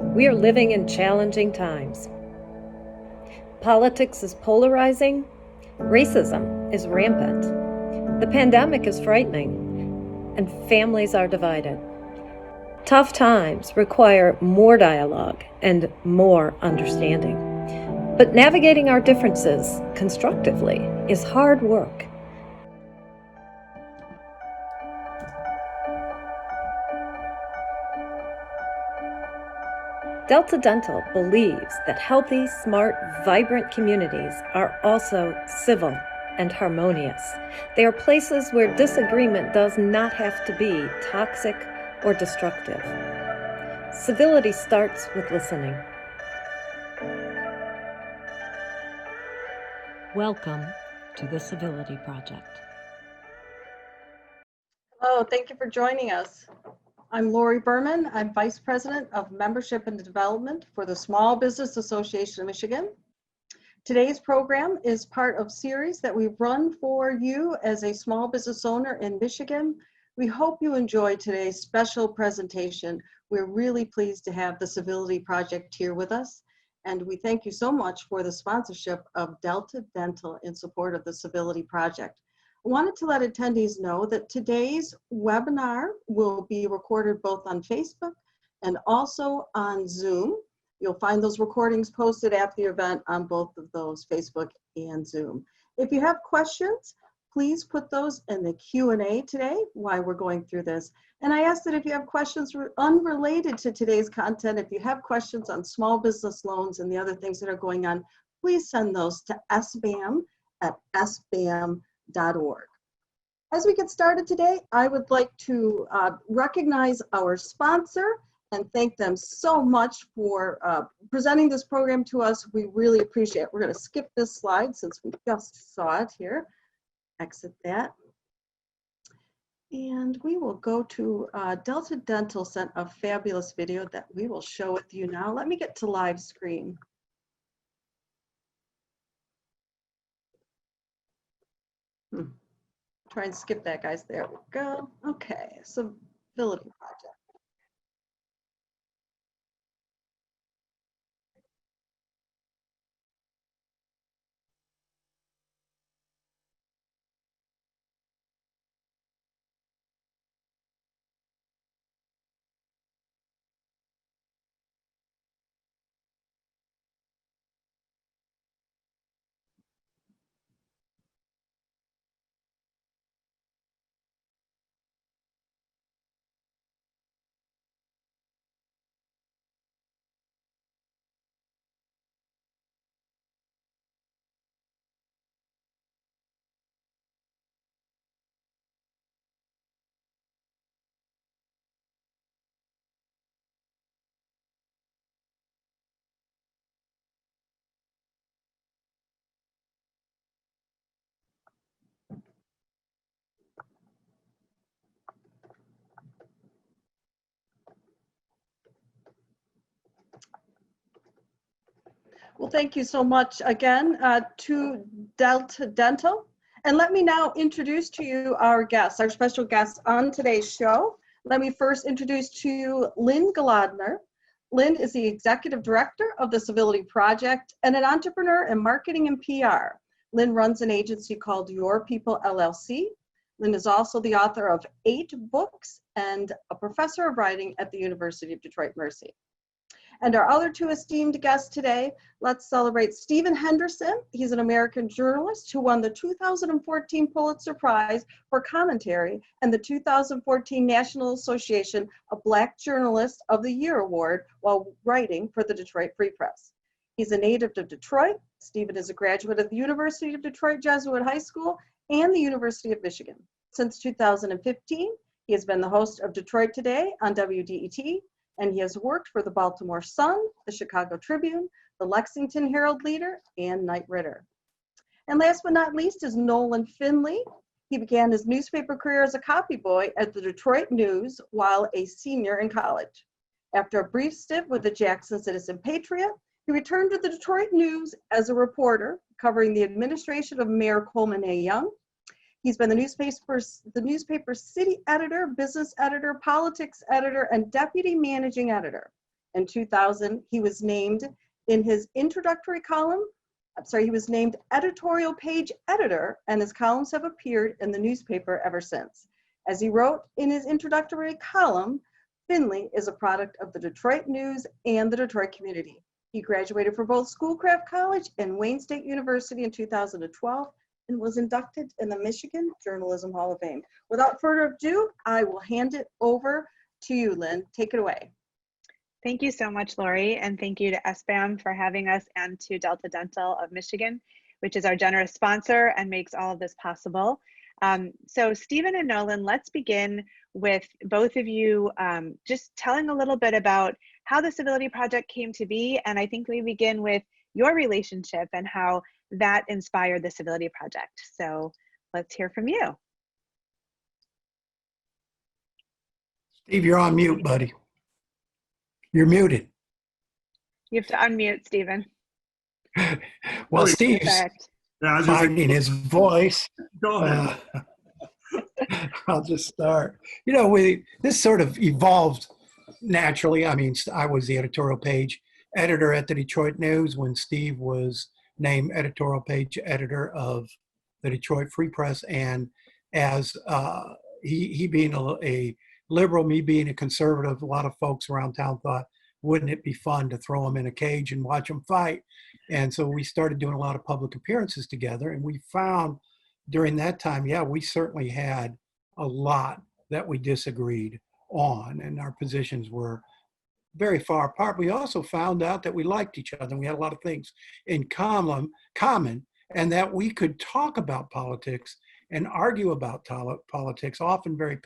We are living in challenging times. Politics is polarizing. Racism is rampant. The pandemic is frightening, and families are divided. Tough times require more dialogue and more understanding. But navigating our differences constructively is hard work. Delta Dental believes that healthy, smart, vibrant communities are also civil and harmonious. They are places where disagreement does not have to be toxic or destructive. Civility starts with listening. Welcome to the Civility Project. Hello, thank you for joining us. I'm Lori Berman. I'm Vice President of Membership and Development for the Small Business Association of Michigan. Today's program is part of a series that we run for you as a small business owner in Michigan. We hope you enjoy today's special presentation. We're really pleased to have the Civility Project here with us, and we thank you so much for the sponsorship of Delta Dental in support of the Civility Project. I wanted to let attendees know that today's webinar will be recorded both on Facebook and also on Zoom. You'll find those recordings posted after the event on both of those, Facebook and Zoom. If you have questions, please put those in the Q&A today while we're going through this. And I ask that if you have questions unrelated to today's content, if you have questions on small business loans and the other things that are going on, please send those to sbam@sbam.org. As we get started today, I would like to recognize our sponsor and thank them so much for presenting this program to us. We really appreciate it. We're going to skip this slide since we just saw it here. Exit that. And we will go to Delta Dental sent a fabulous video that we will show with you now. Let me get to live screen. Try and skip that, guys. There we go. Okay, Civility Project. Well, thank you so much again to Delta Dental. And let me now introduce to you our guests, our special guests on today's show. Let me first introduce to you Lynn Golodner. Lynn is the Executive Director of the Civility Project and an entrepreneur in marketing and PR. Lynn runs an agency called Your People LLC. Lynn is also the author of 8 books and a professor of writing at the University of Detroit Mercy. And our other 2 esteemed guests today, let's celebrate Stephen Henderson. He's an American journalist who won the 2014 Pulitzer Prize for Commentary and the 2014 National Association of Black Journalists of the Year Award while writing for the Detroit Free Press. He's a native of Detroit. Stephen is a graduate of the University of Detroit Jesuit High School and the University of Michigan. Since 2015, he has been the host of Detroit Today on WDET, and he has worked for the Baltimore Sun, the Chicago Tribune, the Lexington Herald Leader, and Knight Ridder. And last but not least is Nolan Finley. He began his newspaper career as a copy boy at the Detroit News while a senior in college. After a brief stint with the Jackson Citizen Patriot, he returned to the Detroit News as a reporter covering the administration of Mayor Coleman A. Young. He's been the newspaper's city editor, business editor, politics editor, and deputy managing editor. In 2000, he was named in his introductory column, he was named editorial page editor, and his columns have appeared in the newspaper ever since. As he wrote in his introductory column, Finley is a product of the Detroit News and the Detroit community. He graduated from both Schoolcraft College and Wayne State University in 2012 and was inducted in the Michigan Journalism Hall of Fame. Without further ado, I will hand it over to you, Lynn. Take it away. Thank you so much, Lori, and thank you to SBAM for having us, and to Delta Dental of Michigan, which is our generous sponsor and makes all of this possible. So Stephen and Nolan, let's begin with both of you just telling a little bit about how the Civility Project came to be, and I think we begin with your relationship and how that inspired the Civility Project. So let's hear from you. Steve, you're on mute, buddy. You're muted. You have to unmute, Stephen. Well, Steve's finding his voice. Go ahead. I'll just start. You know, this sort of evolved naturally. I mean, I was the editorial page editor at the Detroit News when Steve was named editorial page editor of the Detroit Free Press. And as he being a liberal, me being a conservative, a lot of folks around town thought, wouldn't it be fun to throw them in a cage and watch them fight? And so we started doing a lot of public appearances together, and we found during that time, yeah, we certainly had a lot that we disagreed on, and our positions were very far apart. We also found out that we liked each other, and we had a lot of things in common, and that we could talk about politics and argue about politics, often very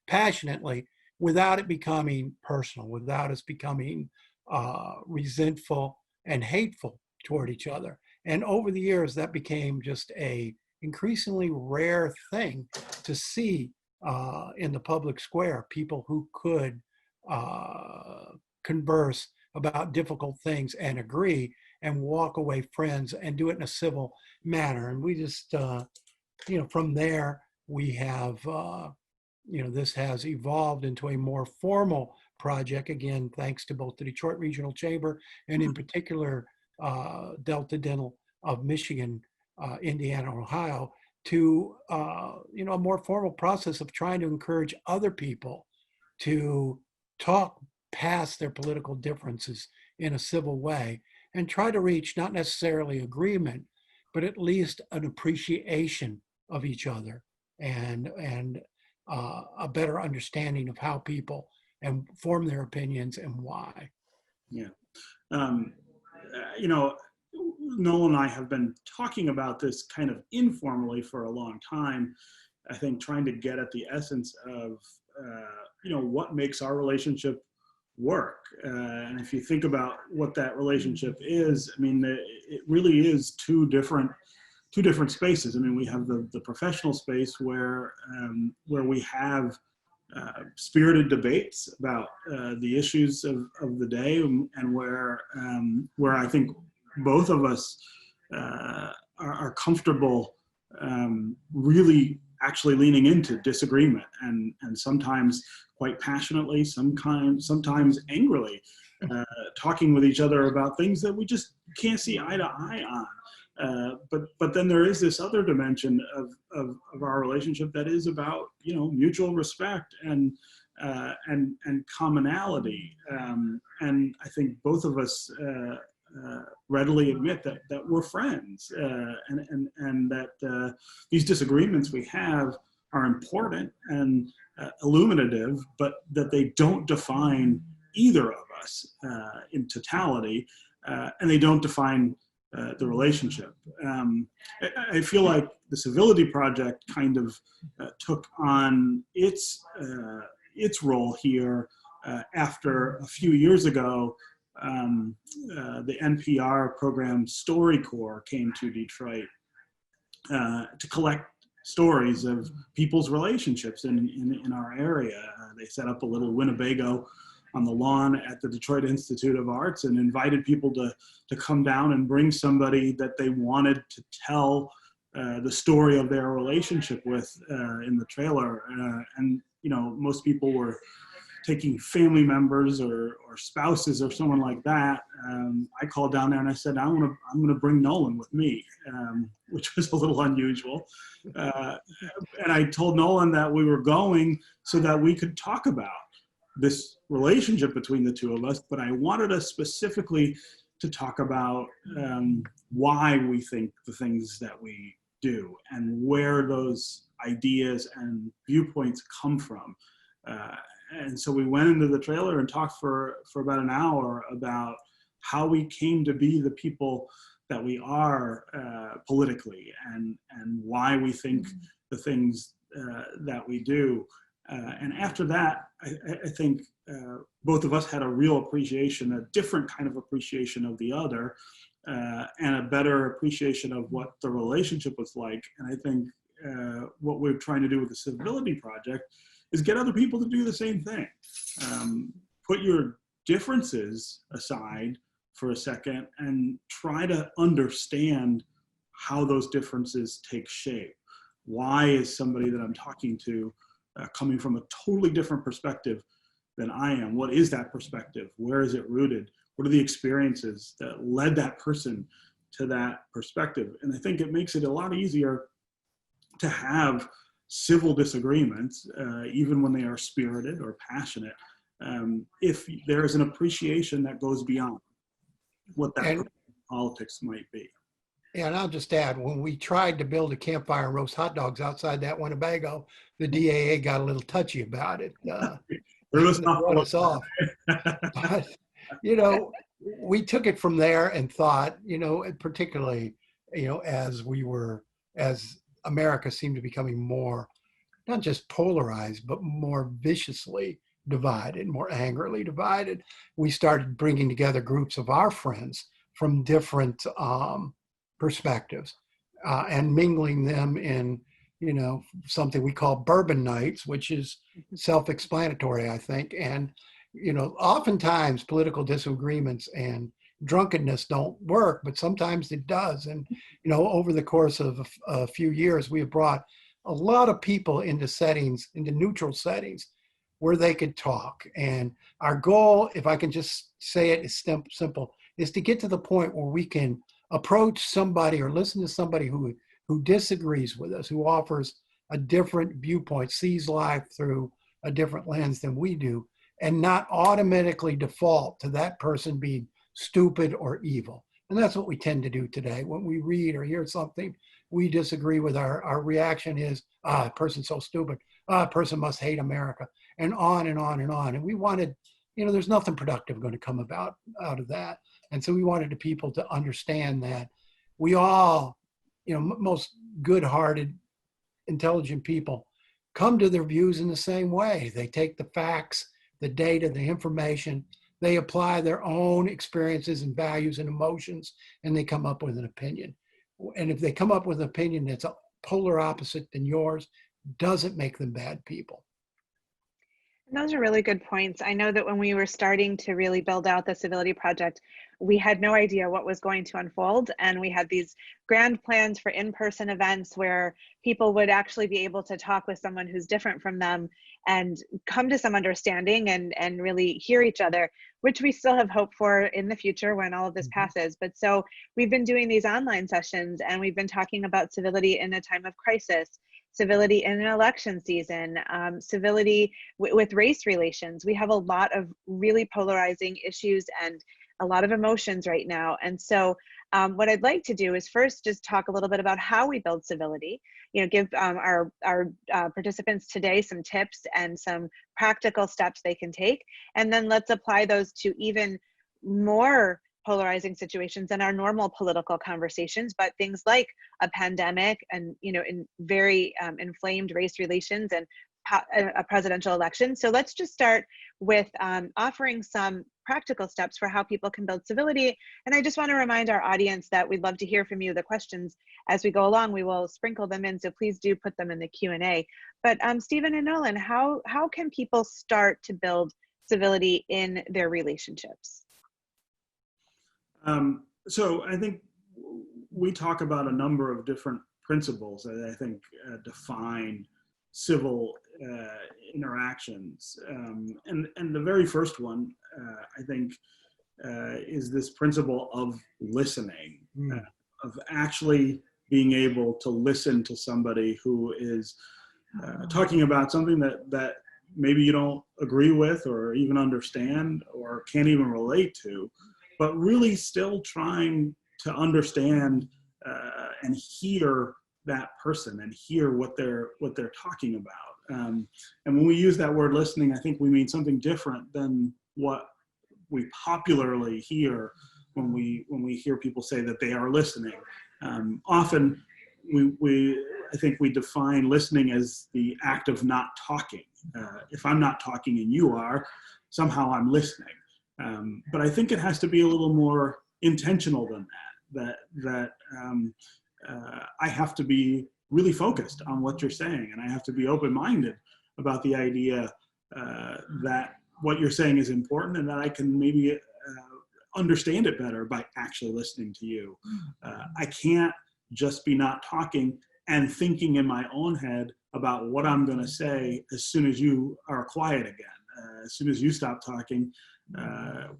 passionately, without it becoming personal, without us becoming resentful and hateful toward each other. And over the years, that became just a increasingly rare thing to see in the public square, people who could converse about difficult things and agree and walk away friends and do it in a civil manner. And we just, you know, from there, we have, you know, this has evolved into a more formal project, again, thanks to both the Detroit Regional Chamber and in particular, Delta Dental of Michigan, Indiana, and Ohio, to, you know, a more formal process of trying to encourage other people to talk past their political differences in a civil way and try to reach not necessarily agreement, but at least an appreciation of each other and a better understanding of how people and form their opinions and why. Yeah. You know, Noel and I have been talking about this kind of informally for a long time. I think trying to get at the essence of, you know, what makes our relationship work. And if you think about what that relationship is, I mean, it really is two different spaces. I mean, we have the professional space where we have spirited debates about the issues of the day, and where I think both of us are comfortable really actually leaning into disagreement, and sometimes quite passionately, sometimes angrily, talking with each other about things that we just can't see eye to eye on. But then there is this other dimension of our relationship that is about, you know, mutual respect and commonality. And I think both of us readily admit that we're friends, and that these disagreements we have are important and illuminative, but that they don't define either of us in totality, and they don't define the relationship. I feel like the Civility Project kind of took on its role here after a few years ago. The NPR program StoryCorps came to Detroit to collect stories of people's relationships in our area. They set up a little Winnebago on the lawn at the Detroit Institute of Arts and invited people to come down and bring somebody that they wanted to tell the story of their relationship with in the trailer. And, you know, most people were taking family members or spouses or someone like that, I called down there and I said, I'm gonna bring Nolan with me, which was a little unusual. And I told Nolan that we were going so that we could talk about this relationship between the two of us, but I wanted us specifically to talk about why we think the things that we do and where those ideas and viewpoints come from. And so we went into the trailer and talked for about an hour about how we came to be the people that we are politically, and why we think the things that we do. And after that, I think both of us had a real appreciation, a different kind of appreciation of the other, and a better appreciation of what the relationship was like. And I think what we're trying to do with the Civility Project is get other people to do the same thing. Put your differences aside for a second and try to understand how those differences take shape. Why is somebody that I'm talking to coming from a totally different perspective than I am? What is that perspective? Where is it rooted? What are the experiences that led that person to that perspective? And I think it makes it a lot easier to have civil disagreements, even when they are spirited or passionate, if there is an appreciation that goes beyond what that politics might be. And I'll just add, when we tried to build a campfire and roast hot dogs outside that Winnebago, the DAA got a little touchy about it. Brought us off. But, we took it from there and thought, particularly, as America seemed to be becoming more, not just polarized, but more viciously divided, more angrily divided, we started bringing together groups of our friends from different perspectives and mingling them in, something we call bourbon nights, which is self-explanatory, I think. And, oftentimes political disagreements and drunkenness don't work, but sometimes it does. And, over the course of a few years, we have brought a lot of people into neutral settings where they could talk. And our goal, if I can just say it, is simple, is to get to the point where we can approach somebody or listen to somebody who disagrees with us, who offers a different viewpoint, sees life through a different lens than we do, and not automatically default to that person being stupid or evil. And that's what we tend to do today. When we read or hear something we disagree with, our reaction is, a person's so stupid, a person must hate America, and on and on and on. And we wanted, there's nothing productive going to come out of that. And so we wanted the people to understand that we all, most good-hearted, intelligent people come to their views in the same way. They take the facts, the data, the information, they apply their own experiences and values and emotions, and they come up with an opinion. And if they come up with an opinion that's a polar opposite than yours, doesn't make them bad people. And those are really good points. I know that when we were starting to really build out the Civility Project, we had no idea what was going to unfold. And we had these grand plans for in-person events where people would actually be able to talk with someone who's different from them and come to some understanding and really hear each other, which we still have hope for in the future when all of this passes. But so we've been doing these online sessions, and we've been talking about civility in a time of crisis, civility in an election season, civility with race relations. We have a lot of really polarizing issues and a lot of emotions right now. And so what I'd like to do is first just talk a little bit about how we build civility, give our participants today some tips and some practical steps they can take. And then let's apply those to even more polarizing situations in our normal political conversations, but things like a pandemic and, in very inflamed race relations and a presidential election. So let's just start with offering some practical steps for how people can build civility. And I just want to remind our audience that we'd love to hear from you. The questions as we go along, we will sprinkle them in. So please do put them in the Q&A. But Stephen and Nolan, how can people start to build civility in their relationships? So I think we talk about a number of different principles that I think define civil interactions. And the very first one, I think, is this principle of listening, of actually being able to listen to somebody who is talking about something that maybe you don't agree with or even understand or can't even relate to, but really still trying to understand and hear that person and hear what they're talking about. And when we use that word listening, I think we mean something different than what we popularly hear when we hear people say that they are listening. Often I think we define listening as the act of not talking. If I'm not talking and you are, somehow I'm listening. But I think it has to be a little more intentional than that. I have to be really focused on what you're saying, and I have to be open-minded about the idea that what you're saying is important and that I can maybe understand it better by actually listening to you. I can't just be not talking and thinking in my own head about what I'm going to say as soon as you are quiet again. As soon as you stop talking,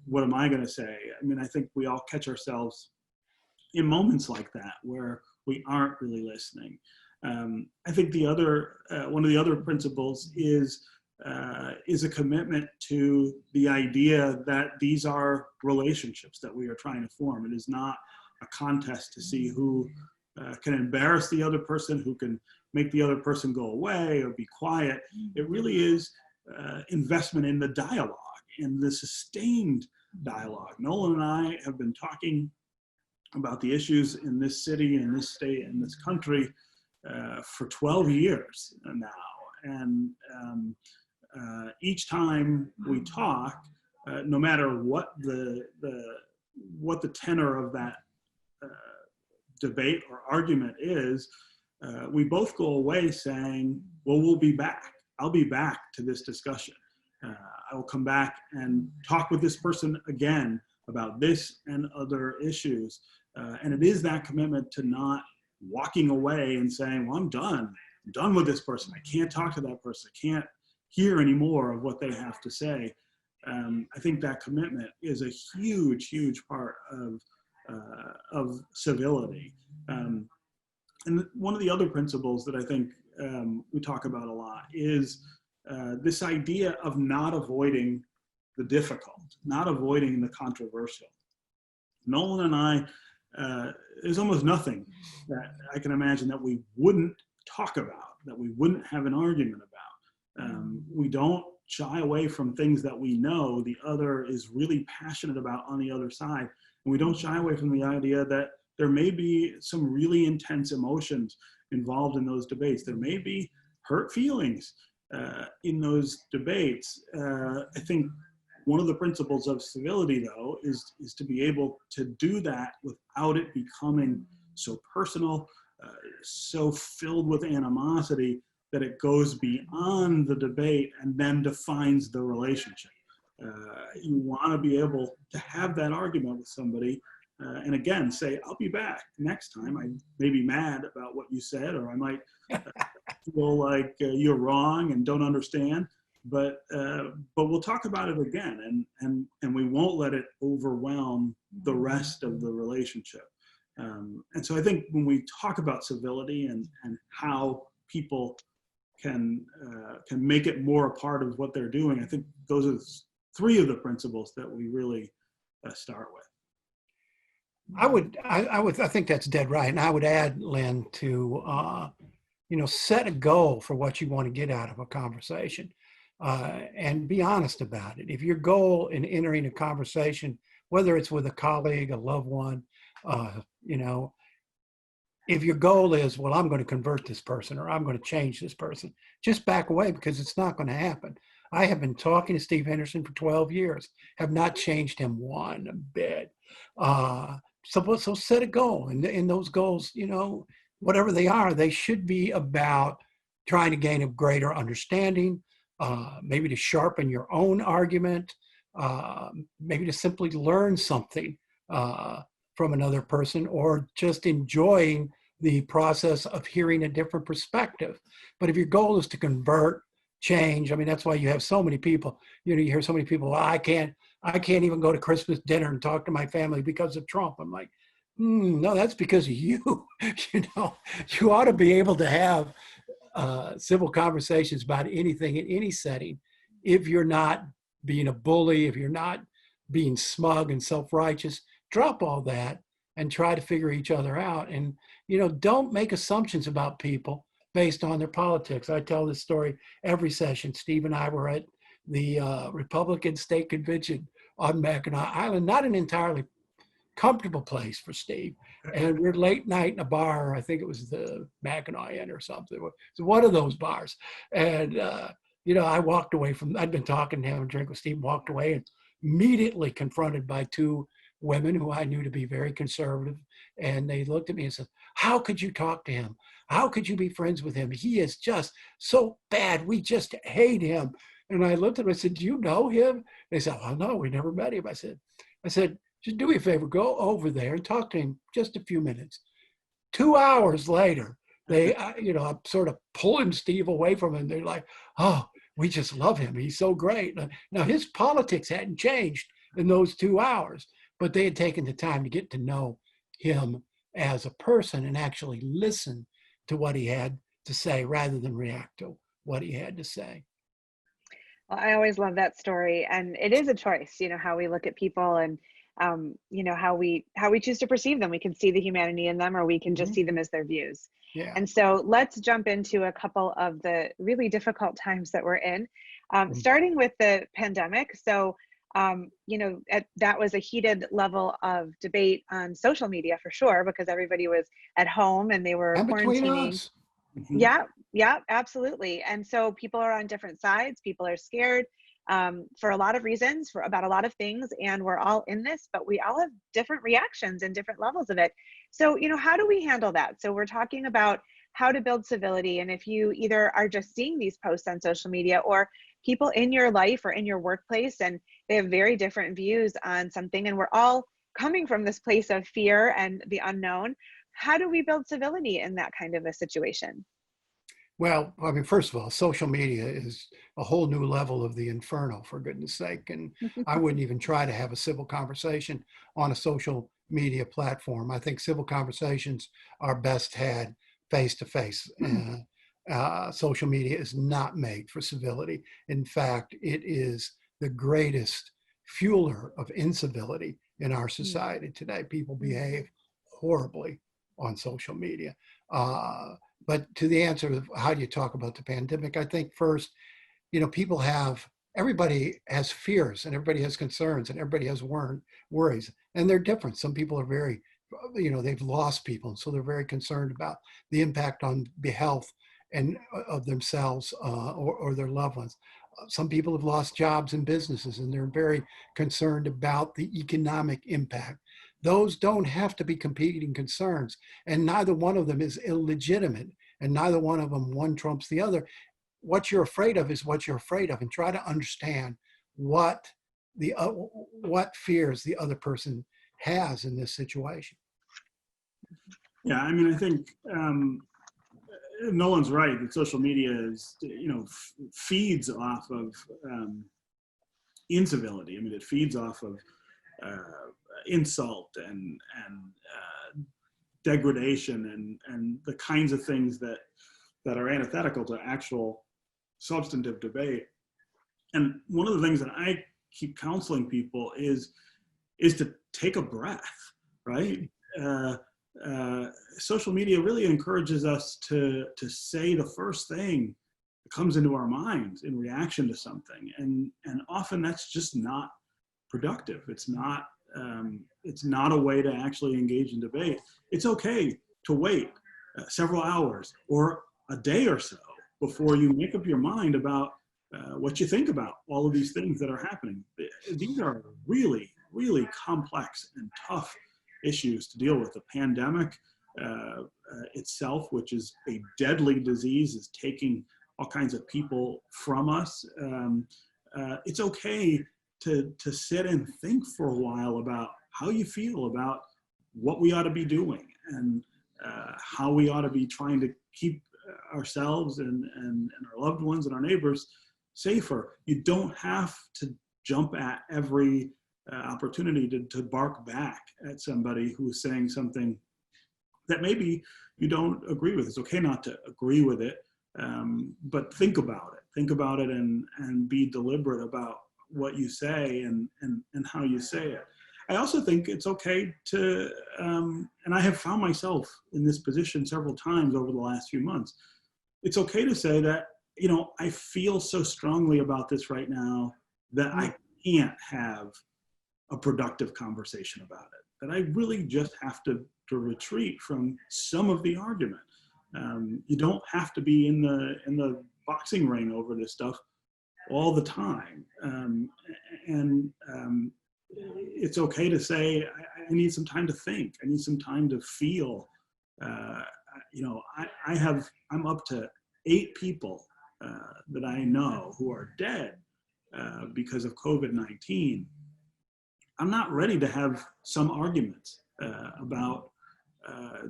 what am I going to say? I mean, I think we all catch ourselves in moments like that where we aren't really listening. I think the other one of the other principles is a commitment to the idea that these are relationships that we are trying to form. It is not a contest to see who can embarrass the other person, who can make the other person go away or be quiet. It really is investment in the dialogue, in the sustained dialogue. Nolan and I have been talking about the issues in this city, in this state, in this country for 12 years now. And each time we talk, no matter what the tenor of that debate or argument is, we both go away saying, well, we'll be back. I'll be back to this discussion. I will come back and talk with this person again about this and other issues. And it is that commitment to not walking away and saying, well, I'm done with this person. I can't talk to that person. I can't hear any more of what they have to say. I think that commitment is a huge, huge part of civility. And one of the other principles that I think we talk about a lot is this idea of not avoiding the difficult, not avoiding the controversial. Nolan and I, there's almost nothing that I can imagine that we wouldn't talk about, that we wouldn't have an argument about. We don't shy away from things that we know the other is really passionate about on the other side. And we don't shy away from the idea that there may be some really intense emotions involved in those debates. There may be hurt feelings in those debates. I think one of the principles of civility, though, is to be able to do that without it becoming so personal, so filled with animosity that it goes beyond the debate and then defines the relationship. You want to be able to have that argument with somebody and again say, I'll be back next time. I may be mad about what you said, or I might feel like you're wrong and don't understand, but we'll talk about it again, and we won't let it overwhelm the rest of the relationship. And so I think when we talk about civility and how people can make it more a part of what they're doing, I think those are three of the principles that we really start with. I think that's dead right. And I would add, Lynn, to, set a goal for what you want to get out of a conversation and be honest about it. If your goal in entering a conversation, whether it's with a colleague, a loved one, if your goal is, well, I'm going to convert this person or I'm going to change this person, just back away, because it's not going to happen. I have been talking to Steve Henderson for 12 years, have not changed him one bit. So set a goal, and those goals, whatever they are, they should be about trying to gain a greater understanding, maybe to sharpen your own argument, maybe to simply learn something from another person, or just enjoying the process of hearing a different perspective. But if your goal is to convert, change. I mean, that's why you have so many people, you hear so many people, well, I can't even go to Christmas dinner and talk to my family because of Trump. I'm like, no, that's because of you. You ought to be able to have civil conversations about anything in any setting. If you're not being a bully, if you're not being smug and self-righteous, drop all that and try to figure each other out. And, don't make assumptions about people based on their politics. I tell this story every session. Steve and I were at the Republican State Convention on Mackinac Island, not an entirely comfortable place for Steve. And we're late night in a bar. I think it was the Mackinac Inn or something. It was one of those bars. And, I walked away I'd been talking to him and drink with Steve, walked away and immediately confronted by two women who I knew to be very conservative. And they looked at me and said, how could you talk to him? How could you be friends with him? He is just so bad. We just hate him. And I looked at him and I said, do you know him? They said, well, no, we never met him. I said, just do me a favor, go over there and talk to him just a few minutes. 2 hours later, I'm sort of pulling Steve away from him. They're like, oh, we just love him. He's so great. Now, his politics hadn't changed in those 2 hours, but they had taken the time to get to know him as a person and actually listen to what he had to say rather than react to what he had to say. Well, I always love that story. And it is a choice, how we look at people and how we choose to perceive them. We can see the humanity in them, or we can just see them as their views. Yeah. And so let's jump into a couple of the really difficult times that we're in, starting with the pandemic. So, that was a heated level of debate on social media for sure, because everybody was at home and they were quarantining. Yeah, absolutely. And so people are on different sides. People are scared for a lot of reasons, about a lot of things, and we're all in this, but we all have different reactions and different levels of it. So, how do we handle that? So we're talking about how to build civility. And if you either are just seeing these posts on social media, or people in your life or in your workplace, and they have very different views on something, and we're all coming from this place of fear and the unknown, how do we build civility in that kind of a situation? Well, I mean, first of all, social media is a whole new level of the inferno, for goodness sake. And I wouldn't even try to have a civil conversation on a social media platform. I think civil conversations are best had face to face. Social media is not made for civility. In fact, it is the greatest fueler of incivility in our society today. People behave horribly on social media. But to the answer of how do you talk about the pandemic, I think first, everybody has fears and everybody has concerns and everybody has worries, and they're different. Some people are very, they've lost people, so they're very concerned about the impact on the health and of themselves or their loved ones. Some people have lost jobs and businesses, and they're very concerned about the economic impact. Those don't have to be competing concerns, and neither one of them is illegitimate, and neither one of them one trumps the other. What you're afraid of is what you're afraid of, and try to understand what fears the other person has in this situation. Yeah, I mean, I think Nolan's right that social media is, feeds off of incivility. I mean, it feeds off of insult and degradation and the kinds of things that are antithetical to actual substantive debate. And one of the things that I keep counseling people is to take a breath, right? Social media really encourages us to say the first thing that comes into our minds in reaction to something, and often that's just not productive. It's not a way to actually engage in debate. It's okay to wait several hours or a day or so before you make up your mind about what you think about all of these things that are happening. These are really, really complex and tough issues to deal with. The pandemic itself, which is a deadly disease, is taking all kinds of people from us. It's okay to sit and think for a while about how you feel about what we ought to be doing and how we ought to be trying to keep ourselves and our loved ones and our neighbors safer. You don't have to jump at every opportunity to bark back at somebody who's saying something that maybe you don't agree with. It's okay not to agree with it, but think about it. Think about it and be deliberate about what you say and how you say it. I also think it's okay to, and I have found myself in this position several times over the last few months. It's okay to say that, you know, I feel so strongly about this right now that I can't have a productive conversation about it, that I really just have to retreat from some of the argument. You don't have to be in the boxing ring over this stuff all the time. It's okay to say, I need some time to think. I need some time to feel. You know, I'm up to 8 people that I know who are dead because of COVID-19. I'm not ready to have some arguments about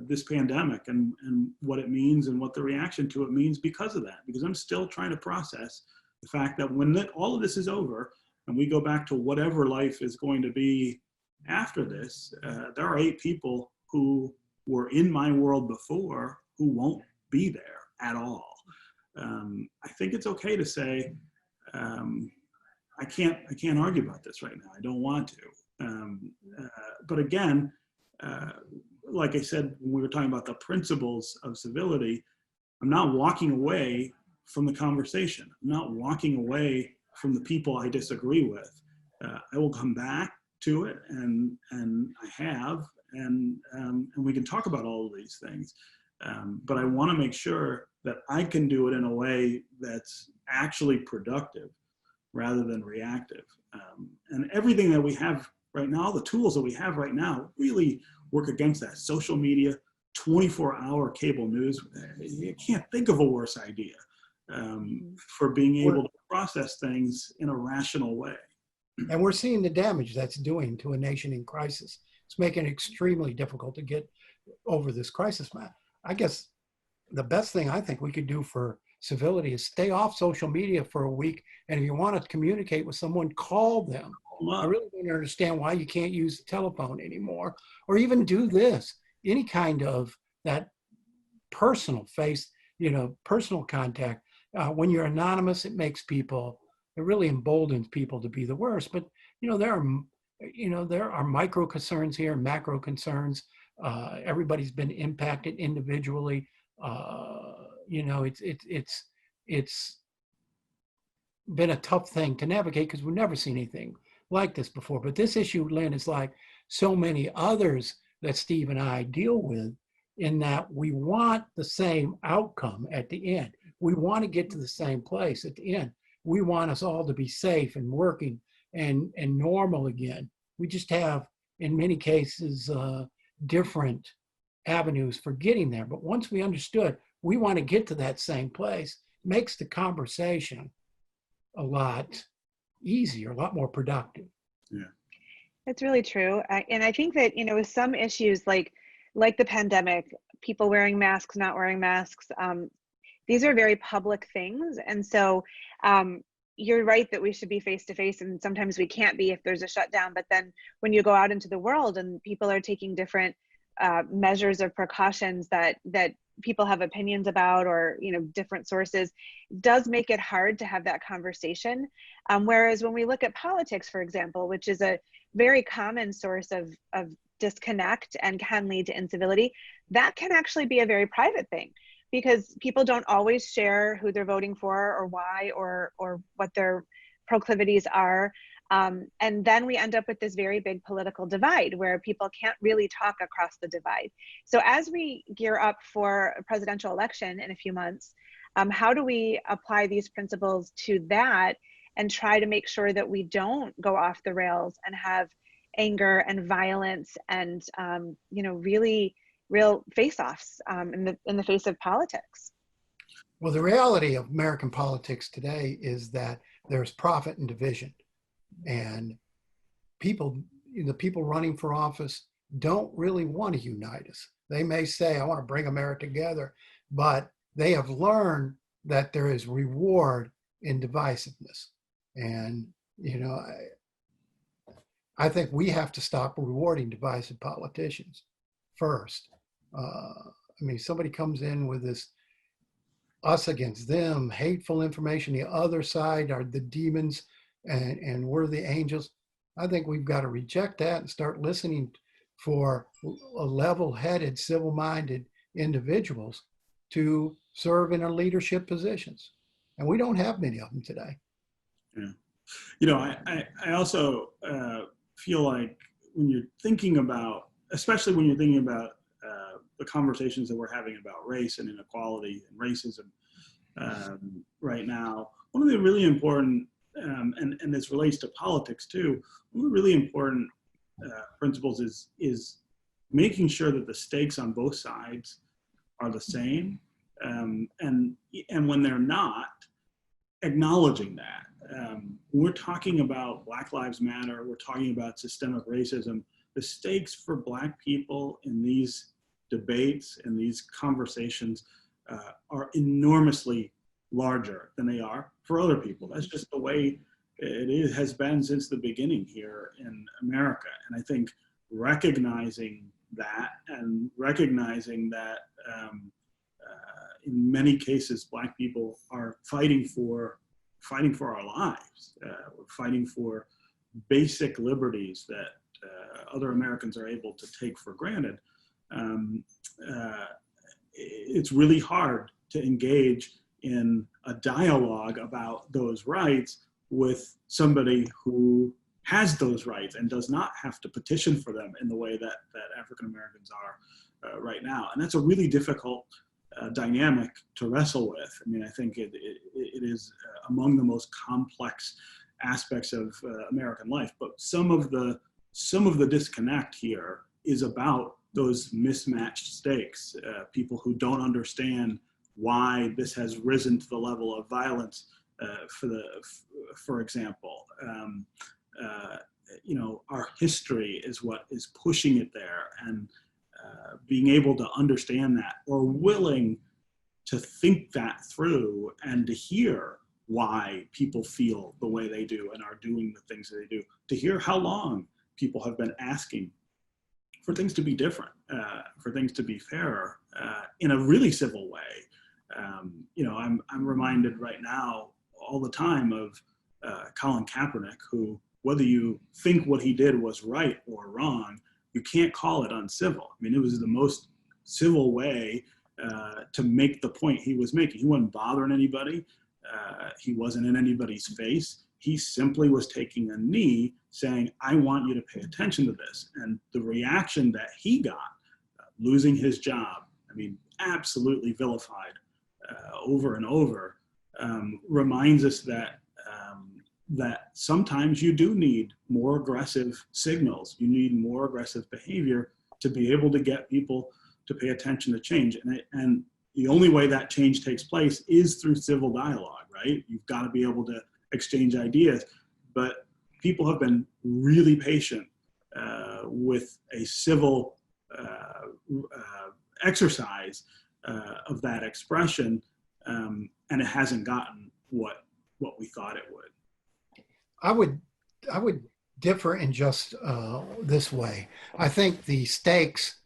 this pandemic and what it means and what the reaction to it means because of that, because I'm still trying to process the fact that when all of this is over and we go back to whatever life is going to be after this, there are 8 people who were in my world before who won't be there at all. I think it's okay to say, I can't argue about this right now. I don't want to. But again, like I said, when we were talking about the principles of civility, I'm not walking away from the conversation. I'm not walking away from the people I disagree with. I will come back to it, and I have, and we can talk about all of these things. But I want to make sure that I can do it in a way that's actually productive rather than reactive. And everything that we have right now, the tools that we have right now really work against that. Social media, 24-hour cable news, you can't think of a worse idea for being able to process things in a rational way. And we're seeing the damage that's doing to a nation in crisis. It's making it extremely difficult to get over this crisis. I guess the best thing I think we could do for civility is stay off social media for a week. And if you want to communicate with someone, call them. I really don't understand why you can't use the telephone anymore, or even do this, any kind of that personal personal contact. When you're anonymous, it really emboldens people to be the worst. But, there are micro concerns here, macro concerns. Everybody's been impacted individually. It's been a tough thing to navigate because we've never seen anything like this before. But this issue, Lynn, is like so many others that Steve and I deal with, in that we want the same outcome at the end. We want to get to the same place at the end. We want us all to be safe and working and normal again. We just have, in many cases, different avenues for getting there. But once we understood we want to get to that same place, it makes the conversation a lot easier, a lot more productive. Yeah, it's really true. And I think that, with some issues like the pandemic, people wearing masks, not wearing masks, these are very public things. And so you're right that we should be face to face, and sometimes we can't be if there's a shutdown. But then when you go out into the world and people are taking different measures or precautions that people have opinions about, or different sources, does make it hard to have that conversation. Whereas when we look at politics, for example, which is a very common source of disconnect and can lead to incivility, that can actually be a very private thing, because people don't always share who they're voting for or why, or what their proclivities are. And then we end up with this very big political divide where people can't really talk across the divide. So as we gear up for a presidential election in a few months, how do we apply these principles to that and try to make sure that we don't go off the rails and have anger and violence and really real face-offs in the face of politics? Well, the reality of American politics today is that there's profit and division. And the people running for office don't really want to unite us. They may say, I want to bring America together, but they have learned that there is reward in divisiveness. And, you know, I think we have to stop rewarding divisive politicians first. I mean, somebody comes in with this us against them, hateful information, the other side are the demons and we're the angels. I think we've got to reject that and start listening for a level-headed, civil-minded individuals to serve in our leadership positions. And we don't have many of them today. Yeah. You know, I also feel like when you're thinking about, especially when you're thinking about the conversations that we're having about race and inequality and racism right now, one of the really important, and this relates to politics too, one of the really important principles is making sure that the stakes on both sides are the same, and when they're not, acknowledging that. We're talking about Black Lives Matter, we're talking about systemic racism. The stakes for Black people in these debates and these conversations are enormously larger than they are for other people. That's just the way it has been since the beginning here in America. And I think recognizing that and recognizing that in many cases, Black people are fighting for our lives. We're fighting for basic liberties that other Americans are able to take for granted. It's really hard to engage in a dialogue about those rights with somebody who has those rights and does not have to petition for them in the way that African Americans are right now. And that's a really difficult dynamic to wrestle with. I mean, I think it is among the most complex aspects of American life. But some of the disconnect here is about those mismatched stakes. People who don't understand why this has risen to the level of violence. For example, you know, our history is what is pushing it there, and being able to understand that, or willing to think that through and to hear why people feel the way they do and are doing the things that they do, to hear how long people have been asking for things to be different, for things to be fairer, in a really civil way. You know, I'm reminded right now all the time of Colin Kaepernick, who, whether you think what he did was right or wrong, you can't call it uncivil. I mean, it was the most civil way to make the point he was making. He wasn't bothering anybody. He wasn't in anybody's face. He simply was taking a knee saying, I want you to pay attention to this. And the reaction that he got, losing his job, I mean, absolutely vilified over and over, reminds us that that sometimes you do need more aggressive signals. You need more aggressive behavior to be able to get people to pay attention to change. And the only way that change takes place is through civil dialogue, right? You've got to be able to exchange ideas. But people have been really patient with a civil exercise of that expression, and it hasn't gotten what we thought it would. I would differ in just this way. I think the stakes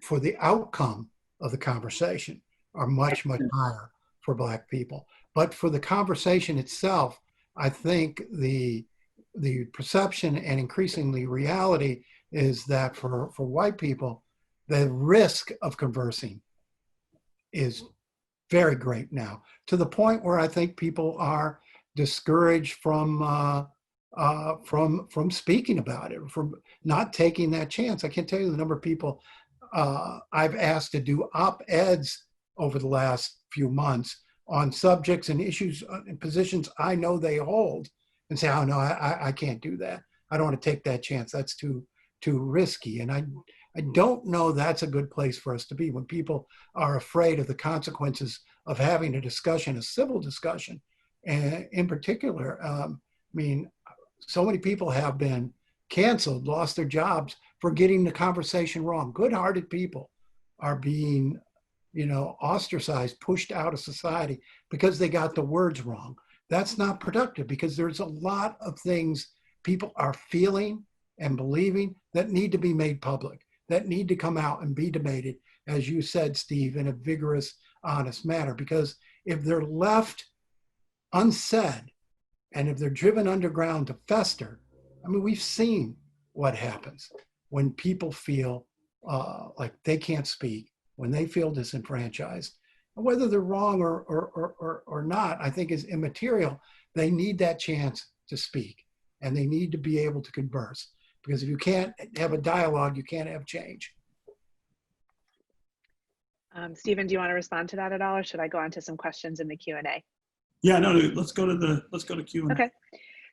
for the outcome of the conversation are much, much higher for Black people. But for the conversation itself, I think the perception and increasingly reality is that for white people, the risk of conversing is very great now, to the point where I think people are discouraged from speaking about it, from not taking that chance. I can't tell you the number of people I've asked to do op-eds over the last few months on subjects and issues and positions I know they hold, and say, oh no, I can't do that. I don't want to take that chance. That's too risky. And I don't know that's a good place for us to be, when people are afraid of the consequences of having a discussion, a civil discussion. And in particular, I mean, so many people have been canceled, lost their jobs for getting the conversation wrong. Good-hearted people are being ostracized, pushed out of society because they got the words wrong. That's not productive because there's a lot of things people are feeling and believing that need to be made public, that need to come out and be debated, as you said, Steve, in a vigorous, honest manner. Because if they're left unsaid and if they're driven underground to fester, I mean, we've seen what happens when people feel like they can't speak, when they feel disenfranchised. Whether they're wrong or not, I think is immaterial. They need that chance to speak and they need to be able to converse. Because if you can't have a dialogue, you can't have change. Stephen, do you want to respond to that at all, or should I go on to some questions in the Q&A? Yeah, no, let's go to Q&A. Okay.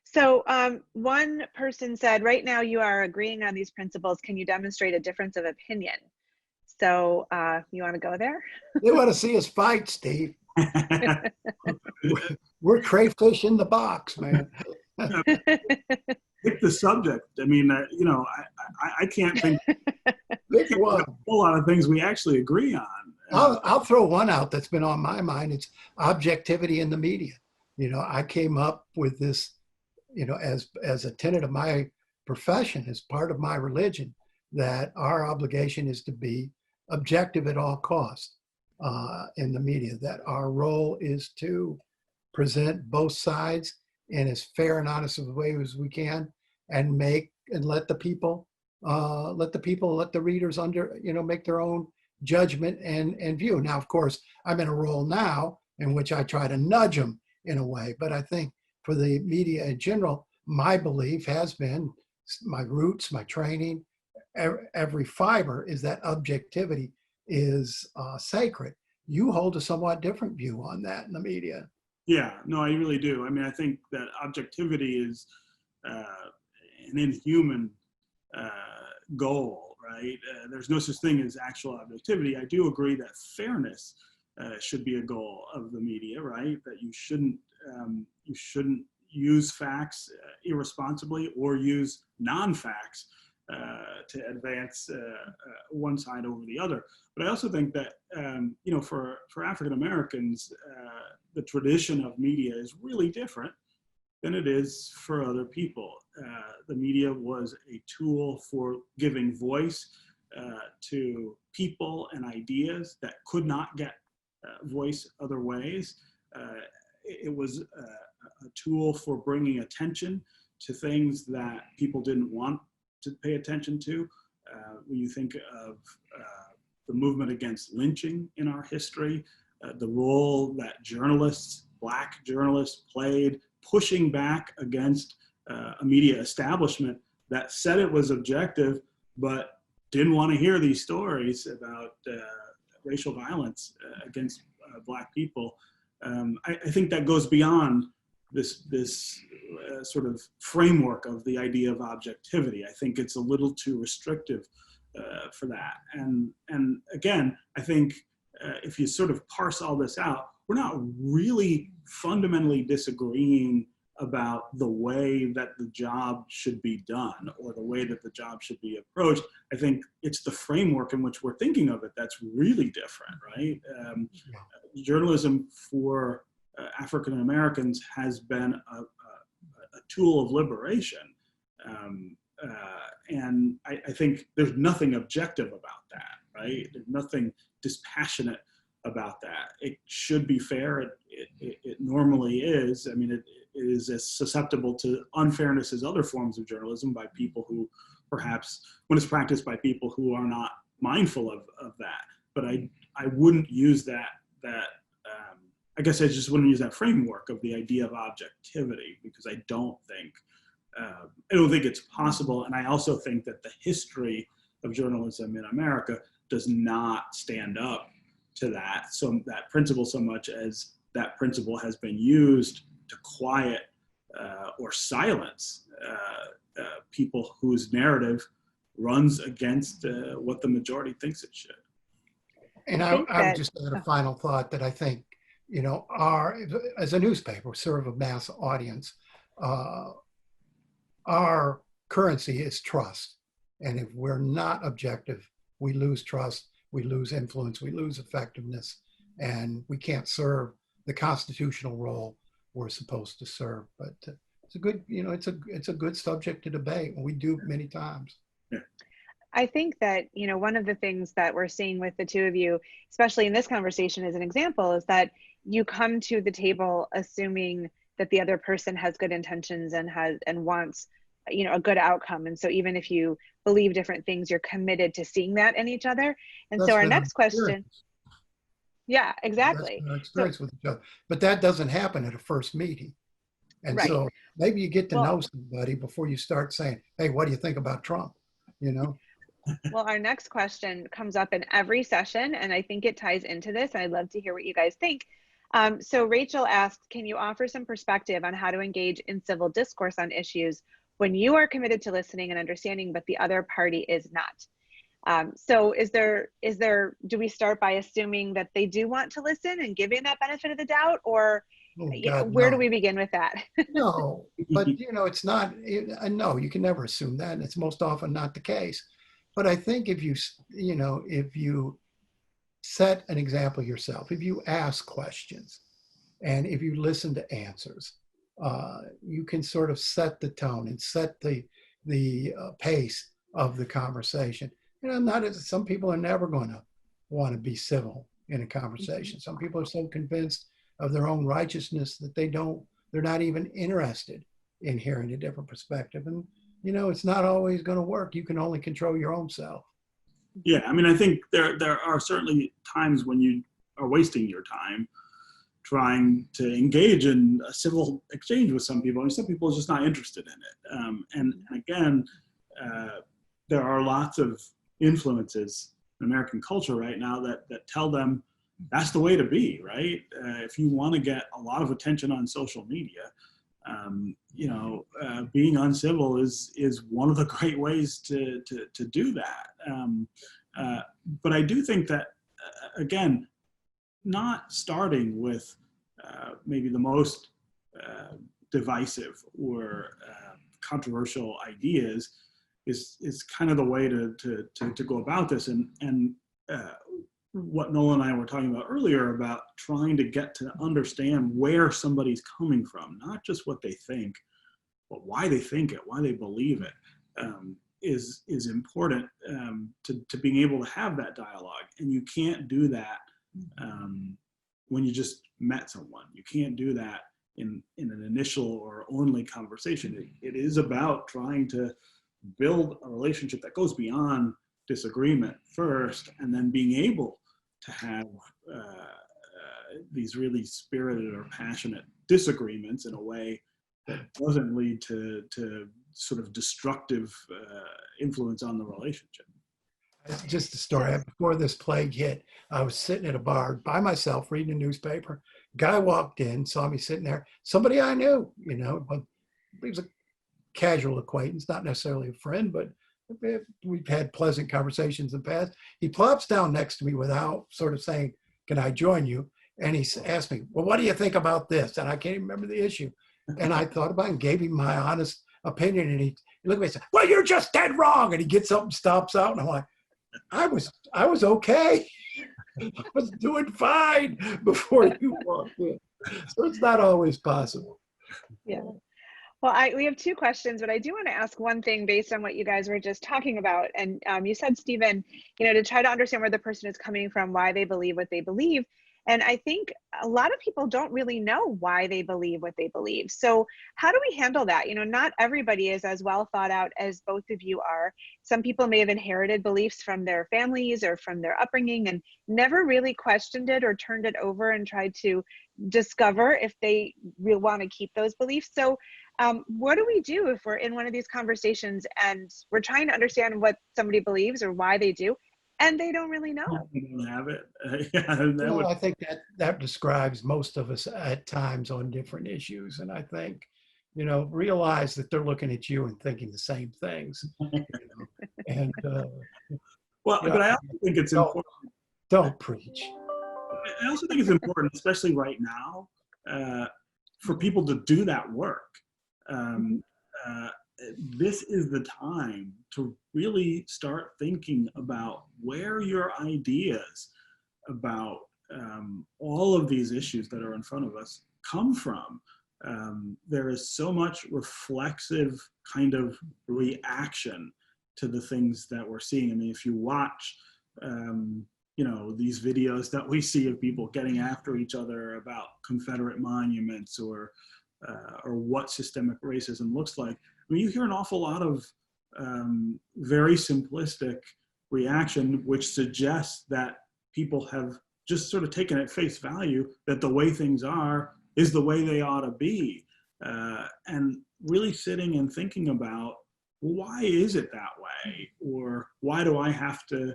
So one person said, right now you are agreeing on these principles. Can you demonstrate a difference of opinion? So you want to go there? They want to see us fight, Steve. We're crayfish in the box, man. Pick the subject. I mean, I can't think Pick one. a whole lot of things we actually agree on. I'll throw one out that's been on my mind. It's objectivity in the media. I came up with this, as a tenet of my profession, as part of my religion, that our obligation is to be objective at all costs in the media, that our role is to present both sides in as fair and honest of a way as we can and let the readers make their own judgment and view. Now, of course, I'm in a role now in which I try to nudge them in a way, but I think for the media in general, my belief has been, my roots, my training, every fiber is that objectivity is sacred. You hold a somewhat different view on that in the media. Yeah, no, I really do. I mean, I think that objectivity is an inhuman goal, right? There's no such thing as actual objectivity. I do agree that fairness should be a goal of the media, right? That you shouldn't use facts irresponsibly or use non-facts to advance one side over the other. But I also think that, for African Americans, the tradition of media is really different than it is for other people. The media was a tool for giving voice to people and ideas that could not get voice other ways. It was a tool for bringing attention to things that people didn't want to pay attention to. When you think of the movement against lynching in our history, the role that Black journalists played pushing back against a media establishment that said it was objective, but didn't want to hear these stories about racial violence against Black people. I think that goes beyond this sort of framework of the idea of objectivity. I think it's a little too restrictive for that. And again, I think if you sort of parse all this out, we're not really fundamentally disagreeing about the way that the job should be done or the way that the job should be approached. I think it's the framework in which we're thinking of it that's really different, right? Journalism for African Americans has been a tool of liberation. And I think there's nothing objective about that, right? There's nothing dispassionate about that. It should be fair. It normally is. I mean, it is as susceptible to unfairness as other forms of journalism by people who perhaps, when it's practiced by people who are not mindful of that. But I wouldn't use that I guess I just wouldn't use that framework of the idea of objectivity, because I don't think it's possible. And I also think that the history of journalism in America does not stand up to that principle so much as that principle has been used to quiet or silence people whose narrative runs against what the majority thinks it should. And I would just add a final thought that I think, as a newspaper, serve a mass audience. Our currency is trust. And if we're not objective, we lose trust we lose influence, we lose effectiveness, and we can't serve the constitutional role we're supposed to serve. But it's a good, it's a good subject to debate, and we do many times. Yeah. I think that, one of the things that we're seeing with the two of you, especially in this conversation as an example, is that you come to the table assuming that the other person has good intentions and wants, a good outcome. And so even if you believe different things, you're committed to seeing that in each other. And so our next question. Yeah, exactly. That's our experience with each other. But that doesn't happen at a first meeting. And Right. so maybe you get to know somebody before you start saying, hey, what do you think about Trump? Well, our next question comes up in every session, and I think it ties into this. I'd love to hear what you guys think. So Rachel asked, can you offer some perspective on how to engage in civil discourse on issues when you are committed to listening and understanding, but the other party is not? So do we start by assuming that they do want to listen and giving that benefit of the doubt, or where do we begin with that? No, but it's not, no, you can never assume that. And it's most often not the case. But I think if you set an example yourself, if you ask questions and if you listen to answers, you can sort of set the tone and set the pace of the conversation. Some people are never going to want to be civil in a conversation. Some people are so convinced of their own righteousness that they're not even interested in hearing a different perspective. And, it's not always going to work. You can only control your own self. Yeah, I mean, I think there are certainly times when you are wasting your time trying to engage in a civil exchange with some people, and some people are just not interested in it. And again, there are lots of influences in American culture right now that tell them that's the way to be, right? If you want to get a lot of attention on social media, being uncivil is one of the great ways to do that. But I do think that, again, not starting with maybe the most divisive or controversial ideas is kind of the way to go about this. And what Nola and I were talking about earlier about trying to get to understand where somebody's coming from, not just what they think, but why they think it, why they believe it, is important to being able to have that dialogue. And you can't do that when you just met someone. You can't do that in an initial or only conversation. It is about trying to build a relationship that goes beyond disagreement first, and then being able to have these really spirited or passionate disagreements in a way that doesn't lead to sort of destructive influence on the relationship. Just a story. Before this plague hit, I was sitting at a bar by myself reading a newspaper. Guy walked in, saw me sitting there. Somebody I knew, but he was a casual acquaintance, not necessarily a friend, but we've had pleasant conversations in the past. He plops down next to me without sort of saying, can I join you? And he asked me, well, what do you think about this? And I can't even remember the issue. And I thought about it and gave him my honest opinion. And he looked at me and said, well, you're just dead wrong. And he gets up and stomps out. And I'm like, I was okay. I was doing fine before you walked in. So it's not always possible. Yeah. Well, we have two questions, but I do want to ask one thing based on what you guys were just talking about. And you said, Stephen, to try to understand where the person is coming from, why they believe what they believe. And I think a lot of people don't really know why they believe what they believe. So how do we handle that? Not everybody is as well thought out as both of you are. Some people may have inherited beliefs from their families or from their upbringing and never really questioned it or turned it over and tried to discover if they really want to keep those beliefs. So what do we do if we're in one of these conversations and we're trying to understand what somebody believes or why they do, and they don't really know? You don't have it. I think that describes most of us at times on different issues. And I think, realize that they're looking at you and thinking the same things. And but I also think it's important. Don't preach. I also think it's important, especially right now, for people to do that work. this is the time to really start thinking about where your ideas about all of these issues that are in front of us come from. There is so much reflexive kind of reaction to the things that we're seeing. I mean, if you watch, you know, these videos that we see of people getting after each other about Confederate monuments or what systemic racism looks like, I mean, you hear an awful lot of very simplistic reaction, which suggests that people have just sort of taken at face value that the way things are is the way they ought to be. And really sitting and thinking about, well, why is it that way? Or why do I have to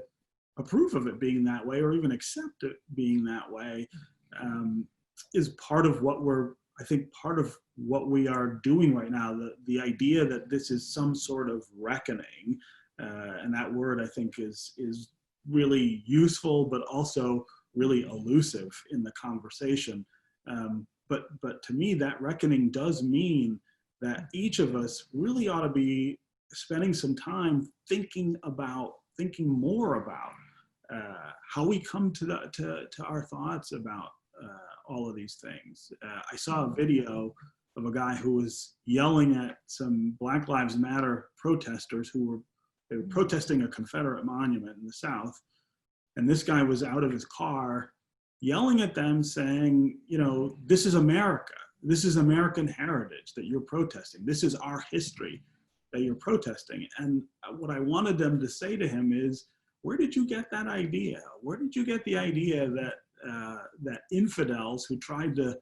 approve of it being that way or even accept it being that way, is part of what I think part of what we are doing right now. The idea that this is some sort of reckoning, and that word I think is really useful, but also really elusive in the conversation. But to me, that reckoning does mean that each of us really ought to be spending some time thinking more about how we come to our thoughts about all of these things. I saw a video of a guy who was yelling at some Black Lives Matter protesters who were protesting a Confederate monument in the South. And this guy was out of his car yelling at them saying, you know, this is America. This is American heritage that you're protesting. This is our history that you're protesting. And what I wanted them to say to him is, where did you get that idea? Where did you get the idea that that infidels who tried to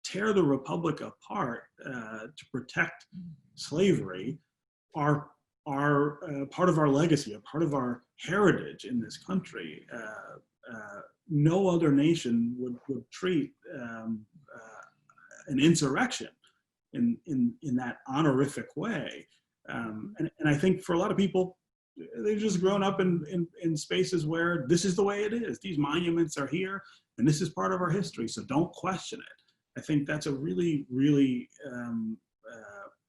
tear the Republic apart to protect slavery are part of our legacy, a part of our heritage in this country? No other nation would treat an insurrection in that honorific way. And I think for a lot of people, they've just grown up in spaces where this is the way it is. These monuments are here, and this is part of our history, so don't question it. I think that's a really, really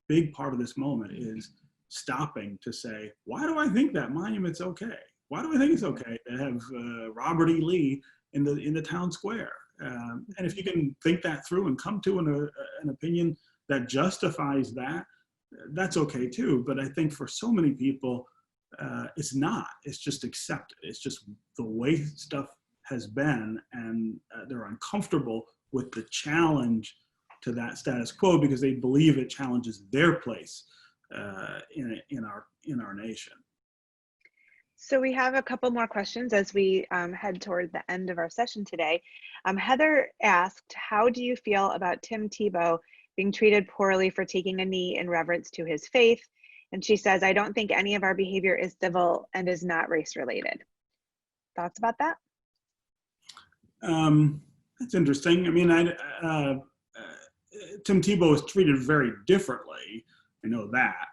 big part of this moment, is stopping to say, why do I think that monument's okay? Why do I think it's okay to have Robert E. Lee in the town square? And if you can think that through and come to an opinion that justifies that, that's okay too. But I think for so many people, it's not. It's just accepted. It's just the way stuff has been, and they're uncomfortable with the challenge to that status quo because they believe it challenges their place in our nation. So we have a couple more questions as we head toward the end of our session today. Heather asked, how do you feel about Tim Tebow being treated poorly for taking a knee in reverence to his faith? And she says, I don't think any of our behavior is civil and is not race related. Thoughts about that? That's interesting. I mean, Tim Tebow was treated very differently. I know that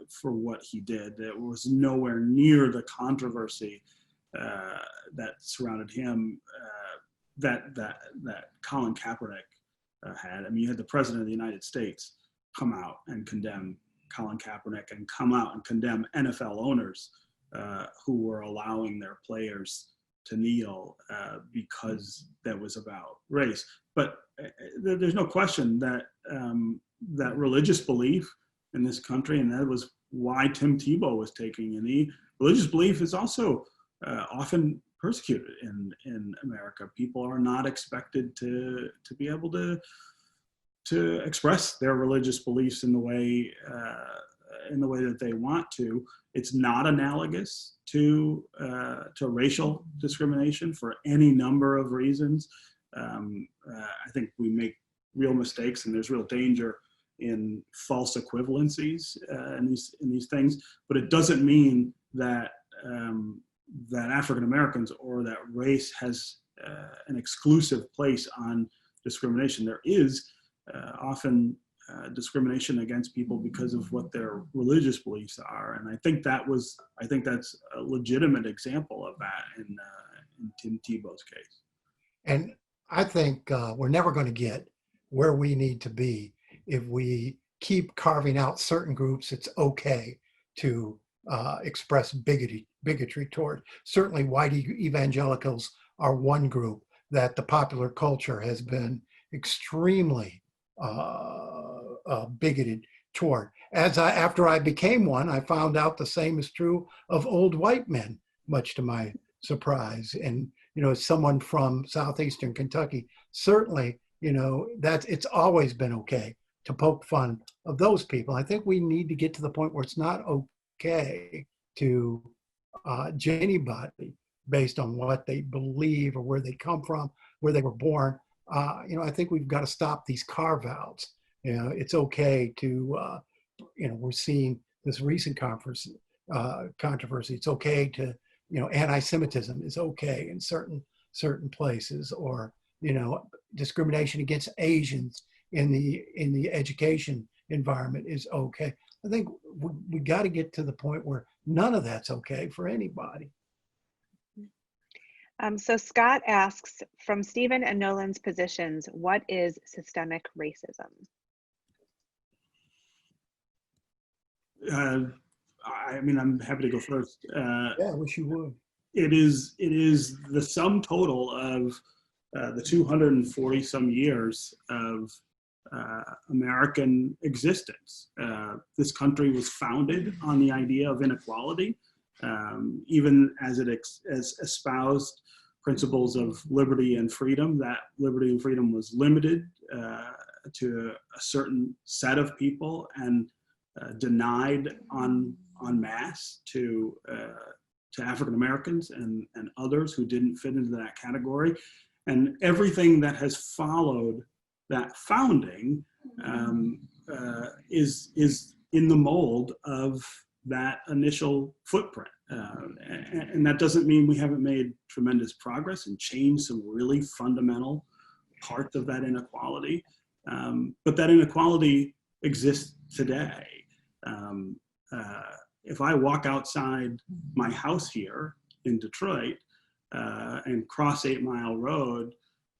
for what he did. It was nowhere near the controversy that surrounded him that Colin Kaepernick had. I mean, you had the president of the United States come out and condemn Colin Kaepernick and come out and condemn NFL owners who were allowing their players to kneel because that was about race. But there's no question that that religious belief in this country, and that was why Tim Tebow was taking a knee. Religious belief is also often persecuted in America. People are not expected to be able to express their religious beliefs in the way that they want to. It's not analogous to racial discrimination for any number of reasons. I think we make real mistakes, and there's real danger in false equivalencies in these things. But it doesn't mean that that African Americans or that race has an exclusive place on discrimination. There is often discrimination against people because of what their religious beliefs are, and I think that's a legitimate example of that in Tim Tebow's case. And I think we're never going to get where we need to be if we keep carving out certain groups, it's okay to express bigotry toward. Certainly white evangelicals are one group that the popular culture has been extremely bigoted toward. After I became one, I found out the same is true of old white men, much to my surprise. And, you know, as someone from southeastern Kentucky, certainly, you know, it's always been okay to poke fun of those people. I think we need to get to the point where it's not okay to judge anybody based on what they believe or where they come from, where they were born. You know, I think we've got to stop these carve-outs. You know, it's okay to, you know, we're seeing this recent controversy. It's okay to, you know, anti-Semitism is okay in certain places, or, you know, discrimination against Asians in the education environment is okay. I think we got to get to the point where none of that's okay for anybody. So Scott asks, from Stephen and Nolan's positions, what is systemic racism? I mean, I'm happy to go first. Yeah, I wish you would. It is the sum total of the 240 some years of American existence. This country was founded on the idea of inequality, even as it espoused principles of liberty and freedom. That liberty and freedom was limited to a certain set of people and denied en masse to African Americans and others who didn't fit into that category. And everything that has followed that founding is in the mold of that initial footprint. And that doesn't mean we haven't made tremendous progress and changed some really fundamental parts of that inequality. But that inequality exists today. If I walk outside my house here in Detroit and cross 8 Mile Road,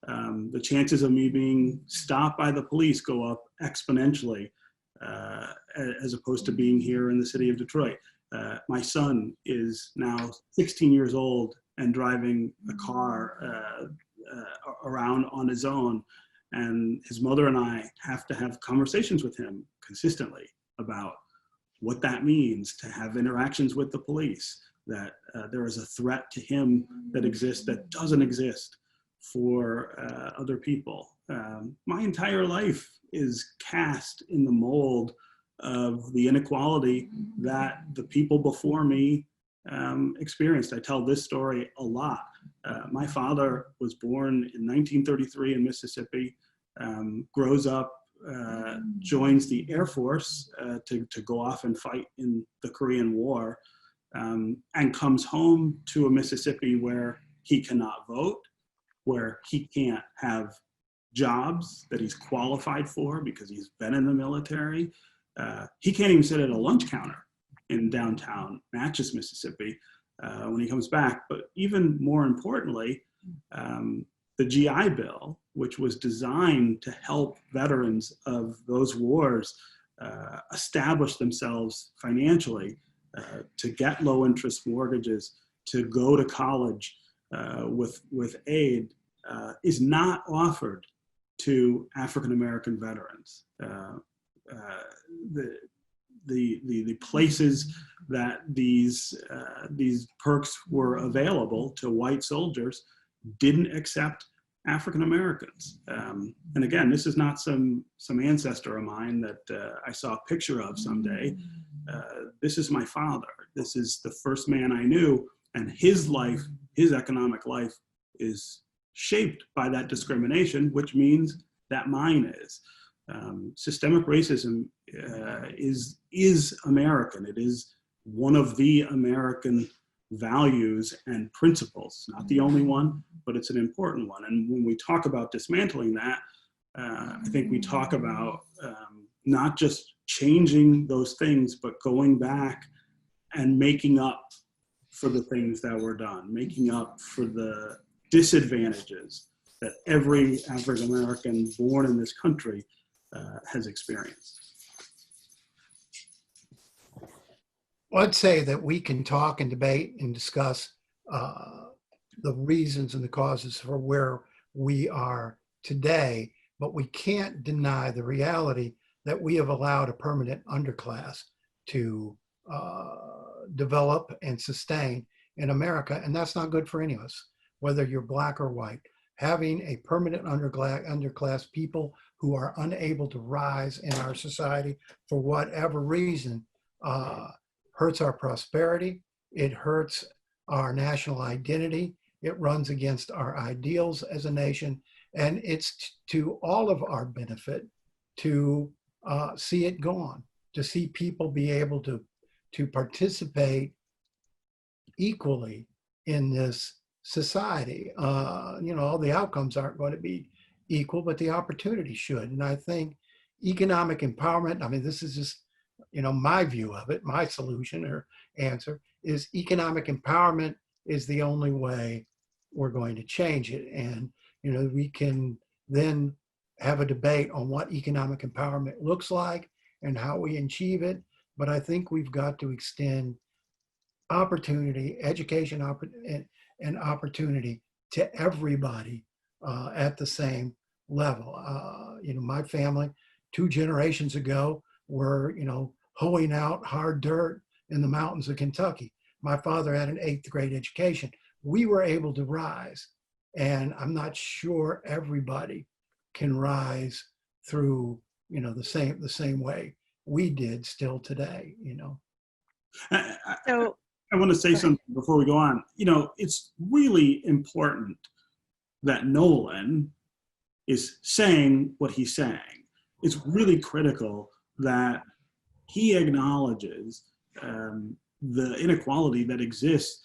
the chances of me being stopped by the police go up exponentially as opposed to being here in the city of Detroit. My son is now 16 years old and driving a car around on his own, and his mother and I have to have conversations with him consistently about what that means to have interactions with the police, that there is a threat to him that exists that doesn't exist for other people. My entire life is cast in the mold of the inequality that the people before me experienced. I tell this story a lot. My father was born in 1933 in Mississippi, grows up, joins the Air Force to go off and fight in the Korean War, and comes home to a Mississippi where he cannot vote, where he can't have jobs that he's qualified for because he's been in the military. He can't even sit at a lunch counter in downtown Natchez, Mississippi when he comes back. But even more importantly, the GI Bill, which was designed to help veterans of those wars establish themselves financially, to get low interest mortgages, to go to college with aid, is not offered to African American veterans. The places that these perks were available to white soldiers didn't accept African Americans. And again, this is not some ancestor of mine that I saw a picture of someday. This is my father. This is the first man I knew, and his life, his economic life, is shaped by that discrimination, which means that mine is. Systemic racism is American. It is one of the American values and principles. Not the only one, but it's an important one. And when we talk about dismantling that, I think we talk about not just changing those things, but going back and making up for the things that were done, making up for the disadvantages that every African American born in this country has experienced. Well, I'd say that we can talk and debate and discuss the reasons and the causes for where we are today, but we can't deny the reality that we have allowed a permanent underclass to develop and sustain in America, and that's not good for any of us, whether you're black or white. Having a permanent underclass, people who are unable to rise in our society for whatever reason, hurts our prosperity. It hurts our national identity. It runs against our ideals as a nation. And it's to all of our benefit to see it gone, to see people be able to participate equally in this society. All the outcomes aren't going to be equal, but the opportunity should. And I think economic empowerment, I mean, this is just, my view of it, my solution or answer is economic empowerment is the only way we're going to change it. And, we can then have a debate on what economic empowerment looks like and how we achieve it. But I think we've got to extend opportunity, education and opportunity to everybody at the same level. My family 2 generations ago were, hoeing out hard dirt in the mountains of Kentucky. My father had an 8th grade education. We were able to rise, and I'm not sure everybody can rise through, the same way we did still today, So I want to say something before we go on. It's really important that Nolan is saying what he's saying. It's really critical that he acknowledges the inequality that exists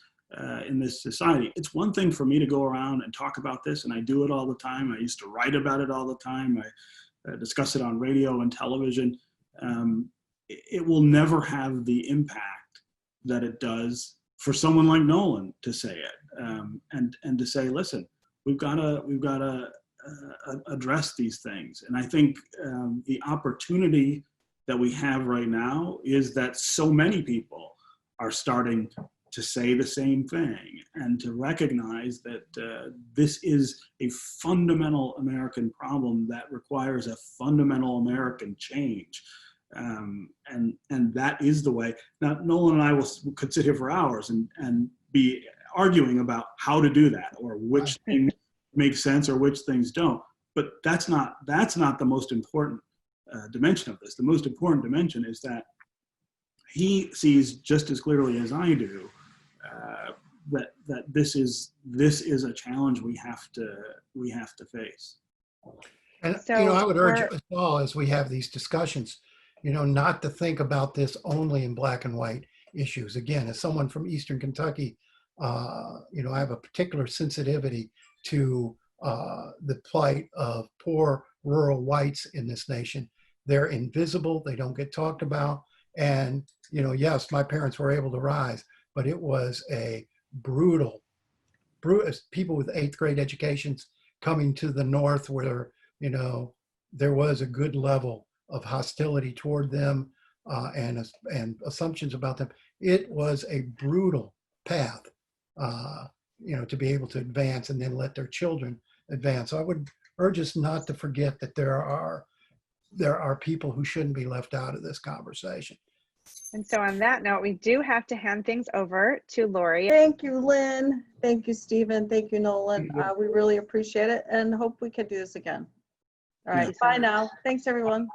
in this society. It's one thing for me to go around and talk about this, and I do it all the time. I used to write about it all the time. I discuss it on radio and television. It will never have the impact that it does for someone like Nolan to say it, and to say, listen, we've got to address these things. And I think the opportunity that we have right now is that so many people are starting to say the same thing and to recognize that this is a fundamental American problem that requires a fundamental American change. And that is the way. Now, Nolan and I could sit here for hours and be arguing about how to do that, or which things make sense or which things don't. But that's not the most important dimension of this. The most important dimension is that he sees just as clearly as I do that this is a challenge we have to face. And So I would urge us all, as we have these discussions, not to think about this only in black and white issues. Again, as someone from Eastern Kentucky, I have a particular sensitivity to the plight of poor rural whites in this nation. They're invisible. They don't get talked about. And, yes, my parents were able to rise, but it was a brutal, people with 8th grade educations coming to the North where, there was a good level of hostility toward them and assumptions about them. It was a brutal path, to be able to advance and then let their children advance. So I would urge us not to forget that there are people who shouldn't be left out of this conversation. And so on that note, we do have to hand things over to Lori. Thank you, Lynn. Thank you, Stephen. Thank you, Nolan. We really appreciate it and hope we can do this again. All right, bye now. Thanks, everyone.